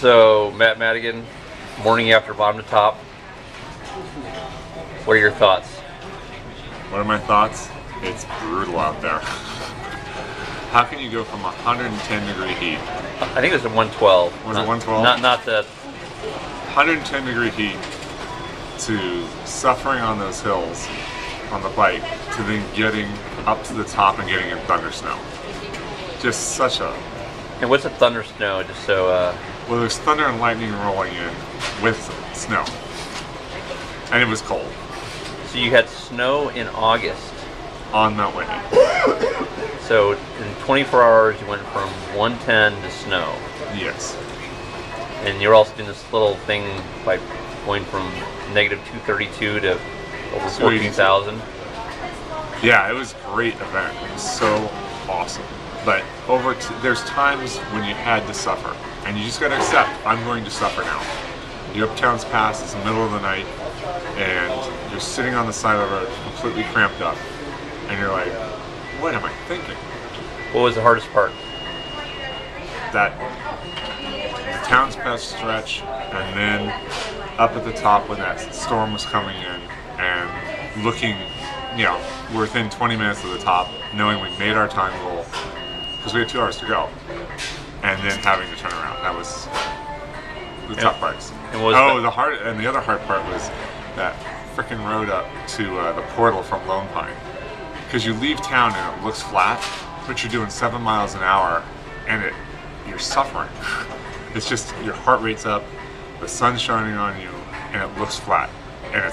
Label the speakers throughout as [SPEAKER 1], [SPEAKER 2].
[SPEAKER 1] So, Matt Madigan, morning after bottom to top. What are your thoughts?
[SPEAKER 2] What are my thoughts? It's brutal out there. How can you go from 110 degree heat?
[SPEAKER 1] I think it was a 112.
[SPEAKER 2] Was it 112?
[SPEAKER 1] Not the
[SPEAKER 2] 110 degree heat to suffering on those hills on the bike to then getting up to the top and getting in thunder snow. Just such a...
[SPEAKER 1] And what's a thunder snow? Just so...
[SPEAKER 2] Well, there's thunder and lightning rolling in with snow. And it was cold.
[SPEAKER 1] So you had snow in August.
[SPEAKER 2] On that way.
[SPEAKER 1] So in 24 hours you went from 110 to snow.
[SPEAKER 2] Yes.
[SPEAKER 1] And you're also doing this little thing by going from negative 232 to over 14,000.
[SPEAKER 2] Yeah, it was a great event. It was so awesome. But there's times when you had to suffer. And you just got to accept, I'm going to suffer now. You're up Towns Pass, it's the middle of the night, and you're sitting on the side of the road completely cramped up. And you're like, what am I thinking?
[SPEAKER 1] What was the hardest part?
[SPEAKER 2] That the Towns Pass stretch, and then up at the top when that storm was coming in, and looking, you know, we're within 20 minutes of the top, knowing we made our time goal, because we had 2 hours to go, and then having to turn around. That was the tough parts.
[SPEAKER 1] And
[SPEAKER 2] the other hard part was that freaking road up to the portal from Lone Pine. Because you leave town and it looks flat, but you're doing 7 miles an hour, and you're suffering. It's just your heart rate's up, the sun's shining on you, and it looks flat, and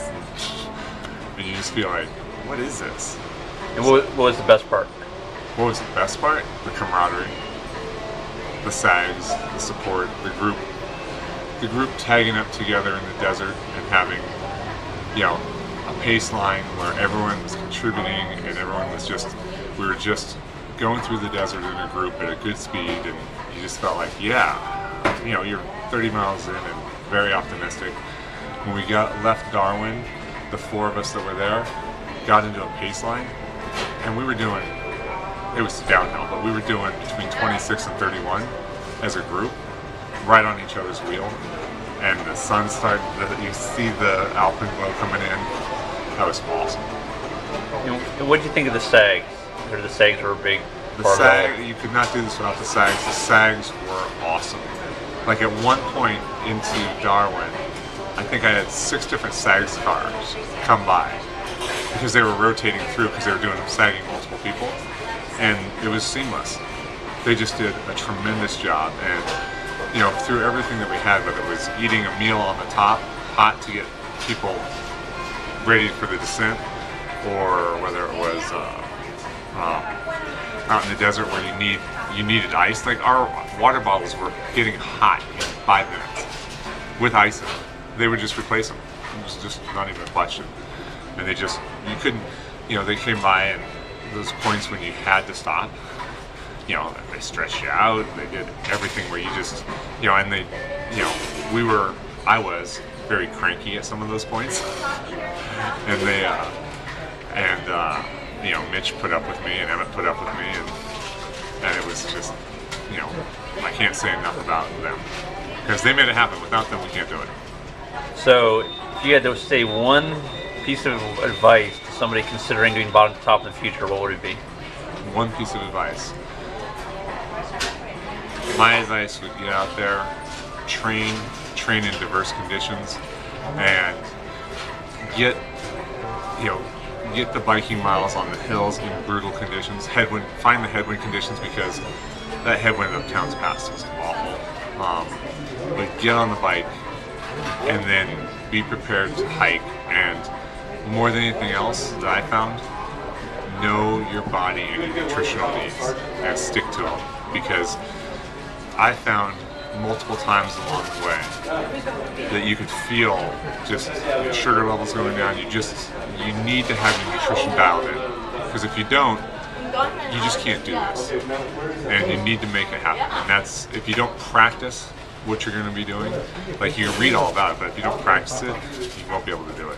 [SPEAKER 2] you just feel like, what is this?
[SPEAKER 1] And what was the best part?
[SPEAKER 2] What was the best part? The camaraderie, the sags, the support, the group tagging up together in the desert and having, you know, a pace line where everyone was contributing and everyone was we were just going through the desert in a group at a good speed, and you just felt like, yeah, you know, you're 30 miles in and very optimistic. When we left Darwin, the 4 of us that were there got into a pace line, and we were doing, it was downhill, but we were doing between 26 and 31 as a group, right on each other's wheel. And the sun started, you see the alpine glow coming in. That was awesome.
[SPEAKER 1] And what did you think of the sags? Or the sags were a big part of it?
[SPEAKER 2] You could not do this without the sags. The sags were awesome. Like at one point into Darwin, I think I had 6 different sags cars come by because they were rotating through because they were doing sagging multiple people, and it was seamless. They just did a tremendous job, and you know, through everything that we had, whether it was eating a meal on the top, hot to get people ready for the descent, or whether it was out in the desert where you needed ice. Like our water bottles were getting hot in 5 minutes with ice in them. They would just replace them. It was just not even a question. And you couldn't, you know, they came by and those points when you had to stop, you know, they stretched you out, they did everything where you just, you know, and I was very cranky at some of those points. And you know, Mitch put up with me and Emmett put up with me, and it was just, you know, I can't say enough about them. Because they made it happen. Without them, we can't do it.
[SPEAKER 1] So, if you had to say one piece of advice to somebody considering doing bottom to top in the future, what would it be?
[SPEAKER 2] One piece of advice. My advice would get out there, train in diverse conditions, and get the biking miles on the hills in brutal conditions. Find the headwind conditions, because that headwind up Towns Pass is awful. But get on the bike and then be prepared to hike, and more than anything else that I found, know your body and your nutritional needs and stick to them, because I found multiple times along the way that you could feel just your sugar levels going down. You need to have your nutrition dialed in, because if you don't, you just can't do this, and you need to make it happen. And that's, if you don't practice what you're going to be doing, like you read all about it, but if you don't practice it, you won't be able to do it.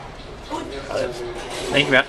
[SPEAKER 1] Thank you, Matt.